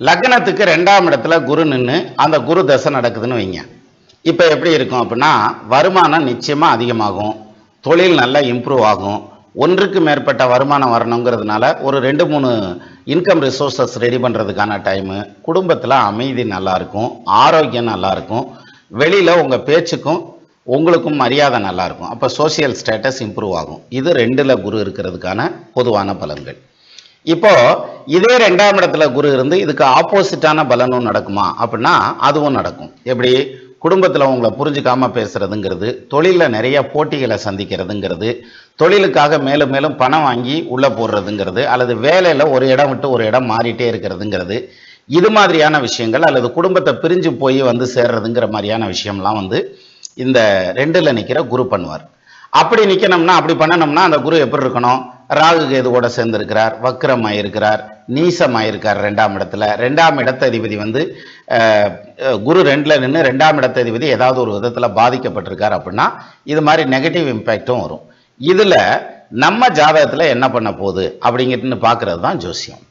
லக்னத்துக்கு 2ஆம் இடத்துல குரு நின்று அந்த குரு தசை நடக்குதுன்னு வைங்க. இப்போ எப்படி இருக்கும் அப்படின்னா, வருமானம் நிச்சயமா அதிகமாகும், தொழில் நல்லா இம்ப்ரூவ் ஆகும், ஒன்றுக்கு மேற்பட்ட வருமானம் வரணுங்கிறதுனால ஒரு 2-3 இன்கம் ரிசோர்ஸஸ் ரெடி பண்ணுறதுக்கான டைமு, குடும்பத்தில் அமைதி நல்லா இருக்கும், ஆரோக்கியம் நல்லா இருக்கும், வெளியில் உங்கள் பேச்சுக்கும் உங்களுக்கும் மரியாதை நல்லா இருக்கும். அப்போ சோசியல் ஸ்டேட்டஸ் இம்ப்ரூவ் ஆகும். இது 2ல் குரு இருக்கிறதுக்கான பொதுவான பலன்கள். இப்போ இதே 2ஆம் இடத்துல குரு இருந்து இதுக்கு ஆப்போசிட்டான பலனும் நடக்குமா அப்படின்னா அதுவும் நடக்கும். எப்படி? குடும்பத்தில் உங்களை புரிஞ்சுக்காம பேசுறதுங்கிறது, தொழிலில் நிறைய போட்டிகளை சந்திக்கிறதுங்கிறது, தொழிலுக்காக மேலும் மேலும் பணம் வாங்கி உள்ள போடுறதுங்கிறது, அல்லது வேலையில் ஒரு இடம் விட்டு ஒரு இடம் மாறிட்டே இருக்கிறதுங்கிறது, இது மாதிரியான விஷயங்கள், அல்லது குடும்பத்தை பிரிஞ்சு போய் வந்து சேர்றதுங்கிற மாதிரியான விஷயம்லாம் வந்து இந்த 2ல் நிற்கிற குரு பண்ணுவார். அப்படி நிற்கணும்னா, அப்படி பண்ணணும்னா அந்த குரு எப்படி இருக்கணும்? ராகு கேதுவோட சேர்ந்திருக்கிறார், வக்ரமாயிருக்கிறார், நீசமாயிருக்கார் 2ஆம் இடத்துல. 2ஆம் இடத்ததிபதி வந்து குரு 2ல் நின்று 2ஆம் இடத்ததிபதி ஏதாவது ஒரு விதத்தில் பாதிக்கப்பட்டிருக்கார் அப்படின்னா இது மாதிரி நெகட்டிவ் இம்பேக்டும் வரும். இதில் நம்ம ஜாதகத்தில் என்ன பண்ண போகுது அப்படிங்கிறது பார்க்கறது தான் ஜோசியம்.